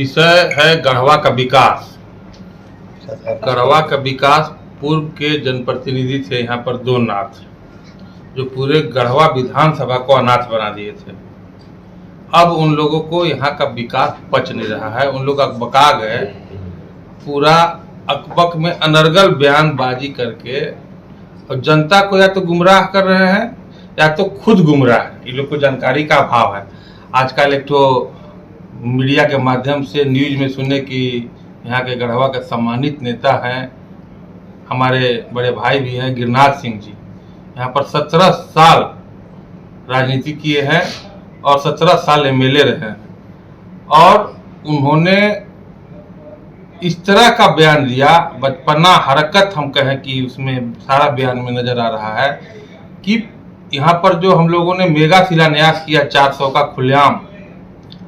विषय है गढ़वा का विकास। गढ़वा का विकास पूर्व के जनप्रतिनिधि थे यहाँ पर दो नाथ, जो पूरे गढ़वा विधानसभा को अनाथ बना दिए थे। अब उन लोगों को यहाँ का विकास पच नहीं रहा है। उन लोग अकबका गए, पूरा अकबक में अनर्गल बयानबाजी करके, और जनता को या तो गुमराह कर रहे हैं या तो खुद गुमराह है। इन लोग को जानकारी का अभाव है। आजकल एक तो मीडिया के माध्यम से न्यूज में सुने कि यहाँ के गढ़वा के सम्मानित नेता हैं, हमारे बड़े भाई भी हैं गिरिनाथ सिंह जी, यहाँ पर 17 साल राजनीति किए हैं और 17 साल एमएलए रहे हैं, और उन्होंने इस तरह का बयान दिया, बचपना हरकत हम कहें कि उसमें सारा बयान में नजर आ रहा है कि यहाँ पर जो हम लोगों ने मेगा शिलान्यास किया 400 का खुलेआम,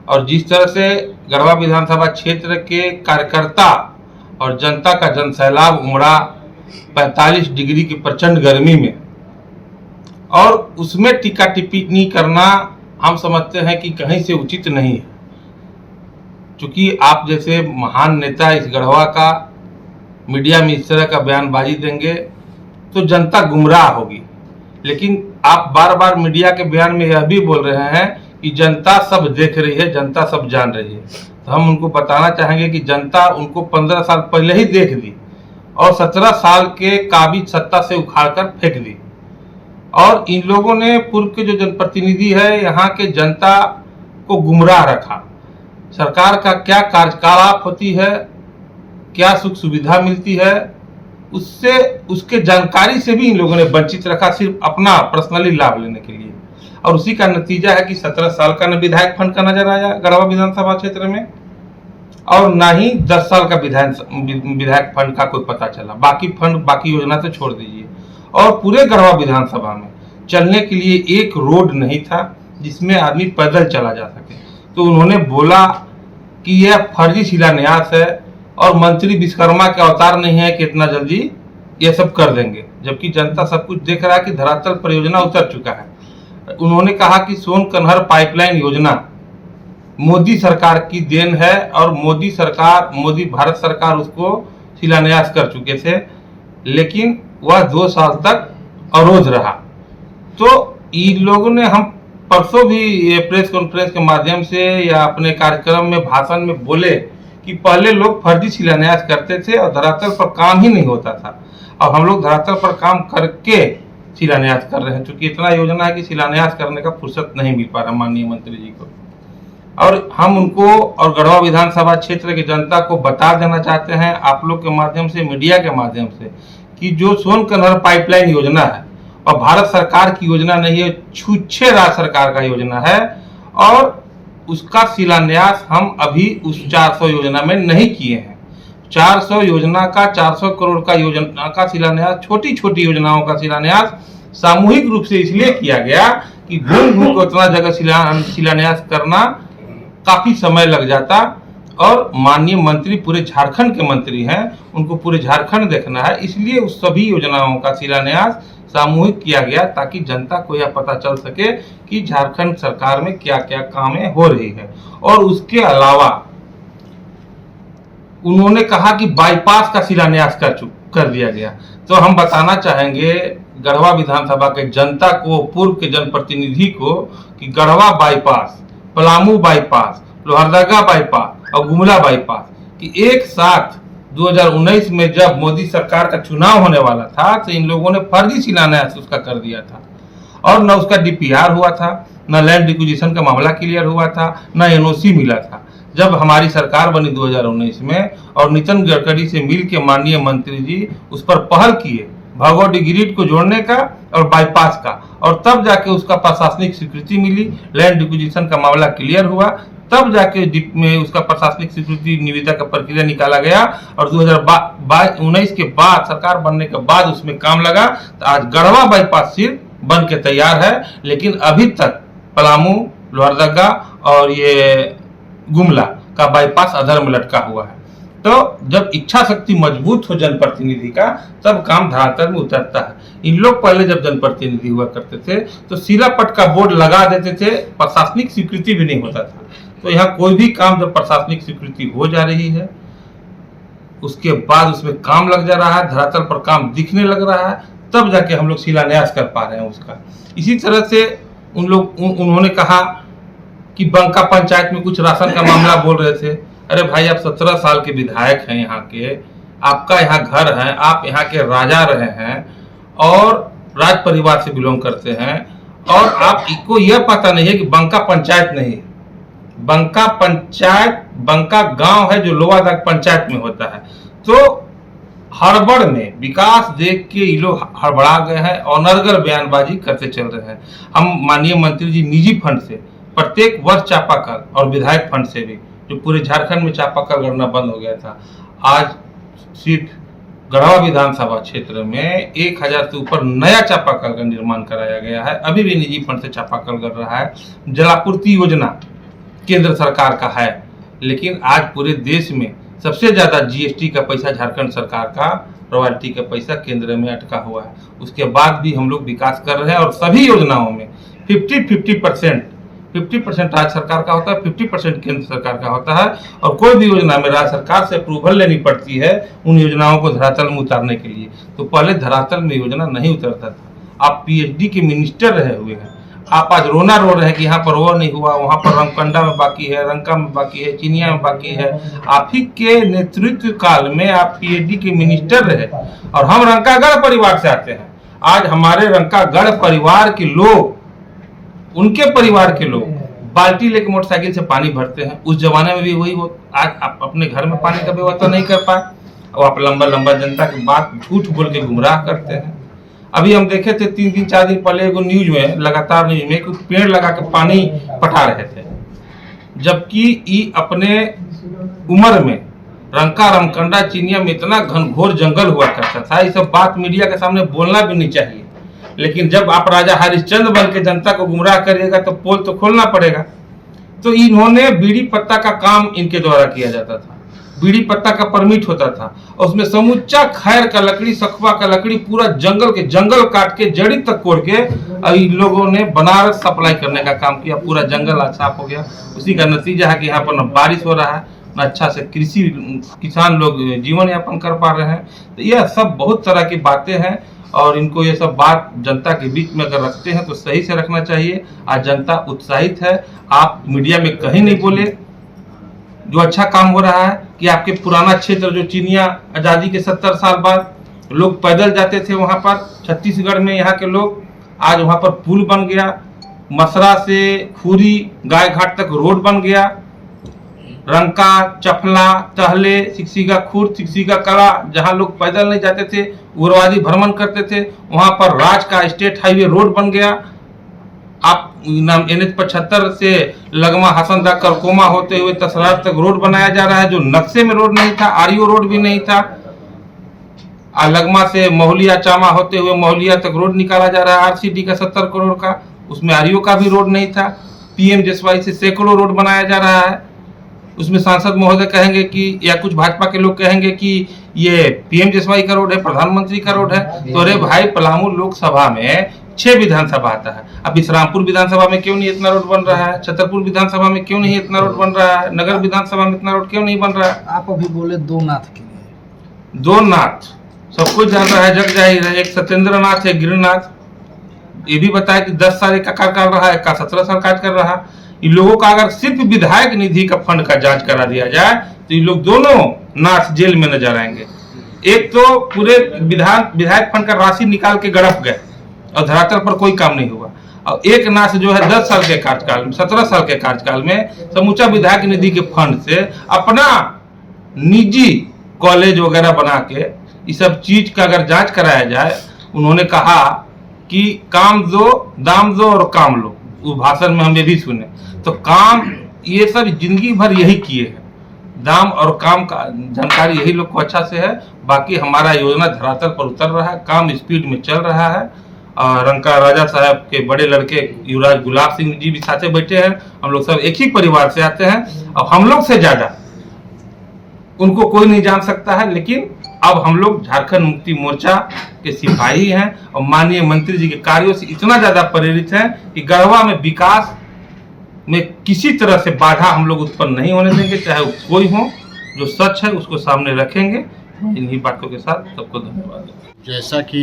और जिस तरह से गढ़वा विधानसभा क्षेत्र के कार्यकर्ता और जनता का जनसैलाब उमड़ा 45 डिग्री की प्रचंड गर्मी में, और उसमें टीका टिप्पणी करना हम समझते हैं कि कहीं से उचित नहीं है। क्योंकि आप जैसे महान नेता इस गढ़वा का मीडिया में इस तरह का बयानबाजी देंगे तो जनता गुमराह होगी। लेकिन आप बार बार मीडिया के बयान में यह भी बोल रहे हैं कि जनता सब देख रही है, जनता सब जान रही है। तो हम उनको बताना चाहेंगे कि जनता उनको 15 साल पहले ही देख दी और 17 साल के काबिज सत्ता से उखाड़कर फेंक दी। और इन लोगों ने पूर्व के जो जनप्रतिनिधि है यहाँ के जनता को गुमराह रखा। सरकार का क्या कार्यकलाप होती है, क्या सुख सुविधा मिलती है, उससे उसके जानकारी से भी इन लोगों ने वंचित रखा, सिर्फ अपना पर्सनली लाभ लेने के लिए। और उसी का नतीजा है कि 17 साल का न विधायक फंड का नजर आया गढ़वा विधानसभा क्षेत्र में, और ना ही 10 साल का विधायक फंड का कोई पता चला। बाकी फंड, बाकी योजना तो छोड़ दीजिए। और पूरे गढ़वा विधानसभा में चलने के लिए एक रोड नहीं था जिसमें आदमी पैदल चला जा सके। तो उन्होंने बोला कि यह फर्जी शिलान्यास है और मंत्री विश्वकर्मा के अवतार नहीं है कि इतना जल्दी ये सब कर देंगे, जबकि जनता सब कुछ देख रहा है कि धरातल परियोजना उतर चुका है। उन्होंने कहा कि सोन कन्हर पाइपलाइन योजना मोदी सरकार की देन है और मोदी भारत सरकार उसको शिलान्यास कर चुके थे, लेकिन वह 2 साल तक अवरोध रहा। तो इन लोगों ने, हम परसों भी प्रेस कॉन्फ्रेंस के माध्यम से या अपने कार्यक्रम में भाषण में बोले कि पहले लोग फर्जी शिलान्यास करते थे और धरातल पर काम ही नहीं होता था। अब हम लोग धरातल पर काम करके शिलान्यास कर रहे हैं, क्योंकि इतना योजना है कि शिलान्यास करने का फुर्सत नहीं मिल पा रहा माननीय मंत्री जी को। और हम उनको और गढ़वा विधानसभा क्षेत्र की जनता को बता देना चाहते हैं आप लोग के माध्यम से, मीडिया के माध्यम से, कि जो सोन कन्हर पाइपलाइन योजना है और भारत सरकार की योजना नहीं है, छुच्छे राज्य सरकार का योजना है, और उसका शिलान्यास हम अभी उस 400 योजना में नहीं किए हैं। 400 योजना का, 400 करोड़ का योजना का शिलान्यास, छोटी छोटी योजनाओं का शिलान्यास सामूहिक रूप से इसलिए किया गया कि घूम घूम को उतना जगह शिलान्यास करना काफी समय लग जाता, और माननीय मंत्री पूरे झारखंड के मंत्री हैं, उनको पूरे झारखंड देखना है, इसलिए उस सभी योजनाओं का शिलान्यास सामूहिक किया गया ताकि जनता को यह पता चल सके कि झारखंड सरकार में क्या क्या कामें हो रही है। और उसके अलावा उन्होंने कहा कि बाईपास का शिलान्यास कर दिया गया। तो हम बताना चाहेंगे गढ़वा विधानसभा के जनता को, पूर्व के जनप्रतिनिधि को, कि Garhwa bypass, Palamu bypass, Lohardaga bypass और गुमला बाईपास कि एक साथ 2019 में जब मोदी सरकार का चुनाव होने वाला था तो इन लोगों ने फर्जी शिलान्यास उसका कर दिया था, और न उसका डीपीआर हुआ था, न लैंड एक्विजिशन का मामला क्लियर हुआ था, न एनओसी मिला था। जब हमारी सरकार बनी 2019 में और नितिन गडकरी से मिल के माननीय मंत्री जी उस पर पहल किए भगोडी ग्रिड को जोड़ने का और बाईपास का, और तब जाके उसका प्रशासनिक स्वीकृति मिली, लैंड एक्विजिशन का मामला क्लियर हुआ, तब जाके में उसका प्रशासनिक स्वीकृति निविदा का प्रक्रिया निकाला गया, और 2019 के बाद सरकार बनने के बाद उसमें काम लगा। तो आज गढ़वा बाईपास सिर्फ बन के तैयार है, लेकिन अभी तक पलामू, लोहरदगा और ये गुमला का बाईपास अधर में लटका हुआ है। तो जब इच्छा शक्ति मजबूत हो जनप्रतिनिधि का, तब काम धरातल में उतरता है। इन लोग पहले जब जनप्रतिनिधि हुआ करते थे तो शिलापट का बोर्ड लगा देते थे, प्रशासनिक स्वीकृति भी नहीं होता था। तो यहाँ कोई भी काम जब प्रशासनिक स्वीकृति हो जा रही है, उसके बाद उसमें काम लग जा रहा है, धरातल पर काम दिखने लग रहा है, तब जाके हम लोग शिलान्यास कर पा रहे हैं उसका। इसी तरह से उन्होंने कहा कि बंका पंचायत में कुछ राशन का मामला बोल रहे थे। अरे भाई, आप 17 साल के विधायक हैं यहाँ के, आपका यहाँ घर है, आप यहाँ के राजा रहे हैं और राज परिवार से बिलोंग करते हैं, और आपको यह पता नहीं है कि बंका पंचायत नहीं है। बंका पंचायत, बंका गांव है जो लोवादाग पंचायत में होता है। तो हड़बड़ में विकास देख के ये लोग हड़बड़ा गए हैं और नरगर बयानबाजी करते चल रहे हैं। हम माननीय मंत्री जी निजी फंड से प्रत्येक वर्ष चापाकल और विधायक फंड से भी, जो पूरे झारखंड में चापाकल गणना बंद हो गया था, आज सीट गढ़वा विधानसभा क्षेत्र में 1000 से ऊपर नया चापाकल का निर्माण कराया गया है। अभी भी निजी फंड से चापाकल कर रहा है। जलापूर्ति योजना केंद्र सरकार का है, लेकिन आज पूरे देश में सबसे ज्यादा जीएसटी का पैसा झारखंड सरकार का, रॉयल्टी का पैसा केंद्र में अटका हुआ है। उसके बाद भी हम लोग विकास कर रहे हैं और सभी योजनाओं में 50% राज्य सरकार का होता है, 50% केंद्र सरकार का होता है। और कोई भी योजना में राज्य सरकार से अप्रूवल लेनी पड़ती है उन योजनाओं को धरातल में उतारने के लिए। तो पहले धरातल में योजना नहीं उतरता था। आप पीएचडी के मिनिस्टर रहे हुए हैं, आप आज रोना रो रहे हैं कि यहाँ पर वो नहीं हुआ, वहाँ पर रंगकंडा में बाकी है, रंका में बाकी है, चिनिया में बाकी है। आप ही के नेतृत्व काल में आप पीएचडी के मिनिस्टर रहे और हम रंकागढ़ परिवार से आते हैं। आज हमारे रंकागढ़ परिवार के लोग, उनके परिवार के लोग बाल्टी लेके मोटरसाइकिल से पानी भरते हैं। उस जमाने में भी वही हो। आज आप अपने घर में पानी का व्यवस्था नहीं कर पाए और आप लंबा जनता की बात झूठ बोल के गुमराह करते हैं। अभी हम देखे थे 3-4 दिन पहले एगो न्यूज में, लगातार न्यूज में, कुछ पेड़ लगा के पानी पटा रहे थे, जबकि ये अपने उम्र में रंका, रमकंडा, चिनिया में इतना घनघोर जंगल हुआ करता था। ये सब बात मीडिया के सामने बोलना भी नहीं चाहिए, लेकिन जब आप राजा हरिश्चंद्र बन के जनता को गुमराह करिएगा तो पोल तो खोलना पड़ेगा। तो इन्होंने बीड़ी पत्ता का काम इनके द्वारा किया जाता था। बीड़ी पत्ता का परमिट होता था और उसमें समूचा खैर का लकड़ी, सखुआ का लकड़ी, पूरा जंगल काट के जड़ी तक कोड़ के इन लोगों ने बनारस सप्लाई करने का काम किया। पूरा जंगल आज साफ हो गया। उसी का नतीजा है कि यहाँ पर न बारिश हो रहा है, न अच्छा से किसान लोग जीवन यापन कर पा रहे हैं। तो यह सब बहुत तरह की बातें हैं और इनको ये सब बात जनता के बीच में अगर रखते हैं तो सही से रखना चाहिए। आज जनता उत्साहित है। आप मीडिया में कहीं नहीं बोले जो अच्छा काम हो रहा है कि आपके पुराना क्षेत्र जो चिनिया आज़ादी के 70 साल बाद लोग पैदल जाते थे वहाँ पर, छत्तीसगढ़ में यहाँ के लोग, आज वहाँ पर पुल बन गया। मसरा से खूरी गाय घाट तक रोड बन गया। रंका, चफला, टहले, सिक्सीगा खुर्द, सिक्सीगा कला, जहाँ लोग पैदल नहीं जाते थे, उग्रवादी भ्रमण करते थे, वहाँ पर राज का स्टेट हाईवे रोड बन गया। आप NH 75 से लगमा हसनदा करकोमा होते हुए तसरार तक रोड बनाया जा रहा है, जो नक्शे में रोड नहीं था। आरईओ रोड भी नहीं था। लगमा से महुलिया चामा होते हुए महुलिया तक रोड निकाला जा रहा है आरसीडी का 70 करोड़ का, उसमें आरईओ का भी रोड नहीं था। पीएमजेएसवाई से सैकड़ों रोड बनाया जा रहा है। उसमें सांसद महोदय कहेंगे कि, या कुछ भाजपा के लोग कहेंगे कि ये पीएमजेएसवाई का रोड है, प्रधानमंत्री का रोड है। तो अरे भाई, पलामू लोकसभा में 6 विधानसभा आता है। अब विश्रामपुर विधानसभा में क्यों नहीं इतना रोड बन रहा है? छतरपुर विधानसभा में क्यों नहीं इतना रोड बन रहा है? नगर विधानसभा में इतना रोड क्यों नहीं बन रहा है? आप अभी बोले 2 नाथ के लिए। 2 नाथ सब कुछ जान रहा है, जग जाहिर है। एक सत्येंद्र नाथ है, गिरिनाथ। ये भी बताया कि 10 साल का कार्यकाल रहा है, का 17 साल कार्य कर रहा। इन लोगों का अगर सिर्फ विधायक निधि का फंड का जांच करा दिया जाए तो ये लोग दोनों नाथ जेल में नजर आएंगे। एक तो पूरे विधायक फंड का राशि निकाल के गड़प गए और धरातल पर कोई काम नहीं हुआ, और एक नाथ जो है 10 साल के कार्यकाल में, 17 साल के कार्यकाल में समूचा विधायक निधि के फंड से अपना निजी कॉलेज वगैरह बना के इस सब चीज का अगर जांच कराया जाए। उन्होंने कहा कि काम दो, दाम दो और काम लो। वो भाषण में हम ये भी सुने। तो काम, ये सब जिंदगी भर यही किए हैं। दाम और काम का जानकारी यही लोग को अच्छा से है। बाकी हमारा योजना धरातल पर उतर रहा है, काम स्पीड में चल रहा है। रंका राजा साहब के बड़े लड़के युवराज गुलाब सिंह जी भी साथे बैठे हैं। हम लोग सब एक ही परिवार से आते हैं और हम लोग से ज्यादा उनको कोई नहीं जान सकता है। लेकिन अब हम लोग झारखंड मुक्ति मोर्चा के सिपाही हैं और माननीय मंत्री जी के कार्यों से इतना ज्यादा प्रेरित हैं कि गढ़वा में विकास में किसी तरह से बाधा हम लोग उत्पन्न नहीं होने देंगे, चाहे वो कोई हो। जो सच है उसको सामने रखेंगे। इन्हीं बातों के साथ सबको धन्यवाद। जैसा कि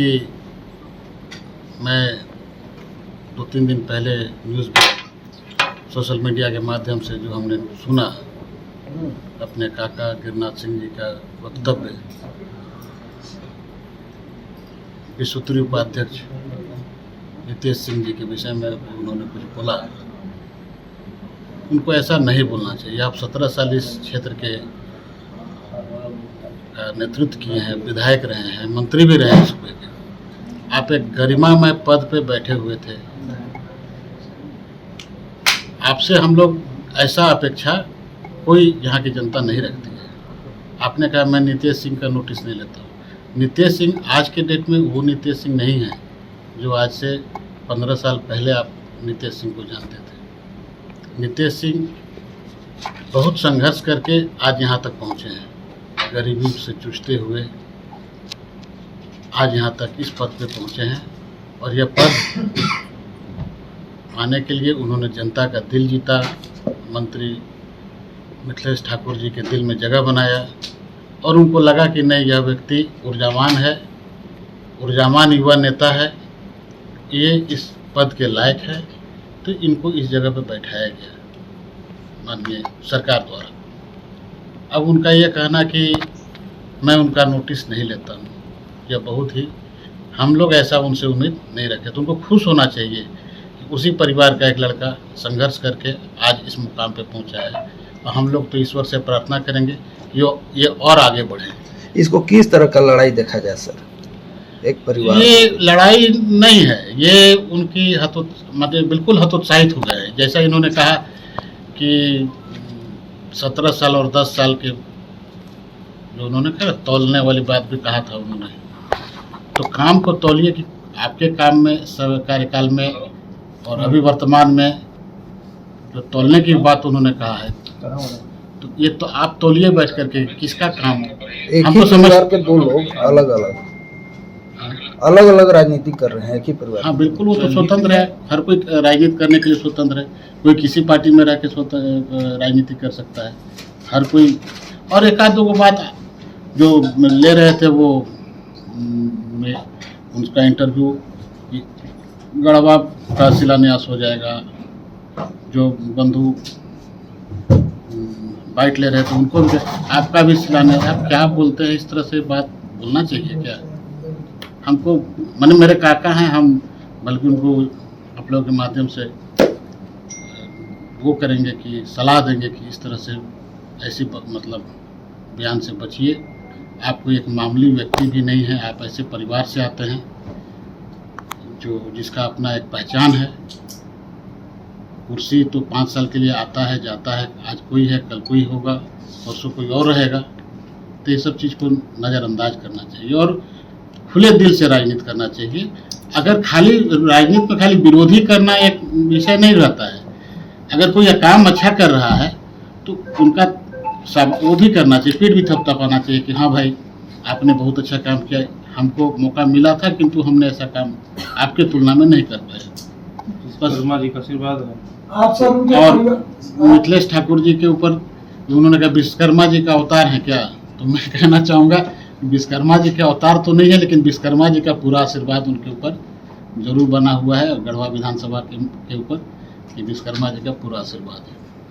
मैं 2-3 दिन पहले न्यूज़ पर सोशल मीडिया के माध्यम से जो हमने सुना अपने काका गिरिनाथ सिंह जी का वक्तव्य, विश्व स्तरीय उपाध्यक्ष नितेश सिंह जी के विषय में उन्होंने कुछ बोला, उनको ऐसा नहीं बोलना चाहिए। आप 17 साल इस क्षेत्र के नेतृत्व किए हैं, विधायक रहे हैं, मंत्री भी रहे हैं सूबे के। आप एक गरिमामय पद पे बैठे हुए थे। आपसे हम लोग ऐसा अपेक्षा कोई यहाँ की जनता नहीं रखती है। आपने कहा मैं नितेश सिंह का नोटिस नहीं लेता हूँ। नितेश सिंह आज के डेट में वो नितेश सिंह नहीं है जो आज से 15 साल पहले आप नितेश सिंह को जानते थे। नितेश सिंह बहुत संघर्ष करके आज यहाँ तक पहुँचे हैं, गरीबी से जूझते हुए आज यहाँ तक इस पद पे पहुँचे हैं। और यह पद पाने के लिए उन्होंने जनता का दिल जीता, मंत्री मिथिलेश ठाकुर जी के दिल में जगह बनाया और उनको लगा कि नहीं, यह व्यक्ति ऊर्जावान है, ऊर्जावान युवा नेता है, ये इस पद के लायक है, तो इनको इस जगह पर बैठाया गया माननीय सरकार द्वारा। अब उनका ये कहना कि मैं उनका नोटिस नहीं लेता हूँ, यह बहुत ही, हम लोग ऐसा उनसे उम्मीद नहीं रखे। तो उनको खुश होना चाहिए कि उसी परिवार का एक लड़का संघर्ष करके आज इस मुकाम पे पहुंचा है। और हम लोग तो ईश्वर से प्रार्थना करेंगे ये और आगे बढ़े। इसको किस तरह का लड़ाई देखा जाए सर? एक परिवार, ये लड़ाई नहीं है, ये उनकी मतलब बिल्कुल हतोत्साहित हो गए। जैसा इन्होंने कहा कि 17 साल और 10 साल के जो उन्होंने कहा, तौलने वाली बात भी कहा था उन्होंने। तो काम को तौलिए कि आपके काम में सब कार्यकाल में और अभी वर्तमान में जो तौलने की बात उन्होंने कहा है, तो ये तो आप तौलिए बैठ करके किसका काम? एक हम ही तो परिवार के दो लोग अलग अलग राजनीति कर रहे हैं एक ही परिवार। हाँ बिल्कुल, वो तो स्वतंत्र है, हर कोई राजनीति करने के लिए स्वतंत्र है। कोई किसी पार्टी में रह के राजनीति कर सकता है, हर कोई। और एक आध दो बात जो ले रहे थे वो उनका इंटरव्यू, गढ़वा का शिलान्यास हो जाएगा, जो बंधु बाइट ले रहे थे उनको भी, आपका भी शिलान्यास। आप क्या बोलते हैं? इस तरह से बात बोलना चाहिए क्या? हमको माने मेरे काका हैं, हम बल्कि उनको आप लोगों के माध्यम से वो करेंगे कि सलाह देंगे कि इस तरह से ऐसी मतलब बयान से बचिए। आप कोई एक मामूली व्यक्ति भी नहीं है, आप ऐसे परिवार से आते हैं जिसका अपना एक पहचान है। कुर्सी तो 5 साल के लिए आता है जाता है, आज कोई है कल कोई होगा, परसों कोई और रहेगा। तो ये सब चीज़ को नज़रअंदाज करना चाहिए और खुले दिल से राजनीति करना चाहिए। अगर खाली राजनीति में खाली विरोधी करना एक विषय नहीं रहता है। अगर कोई काम अच्छा कर रहा है तो उनका सब वो भी करना चाहिए, पीठ भी थपथपाना चाहिए कि हाँ भाई आपने बहुत अच्छा काम किया, हमको मौका मिला था किंतु हमने ऐसा काम आपके तुलना में नहीं कर पाए। बस जी का आशीर्वाद है। और मिथिलेश ठाकुर जी के ऊपर उन्होंने कहा विश्वकर्मा जी का अवतार है क्या, तो मैं कहना चाहूँगा विश्वकर्मा जी के अवतार तो नहीं है, लेकिन विश्वकर्मा जी का पूरा आशीर्वाद उनके ऊपर जरूर बना हुआ है। और गढ़वा विधानसभा के ऊपर कि विश्वकर्मा जी का पूरा आशीर्वाद है।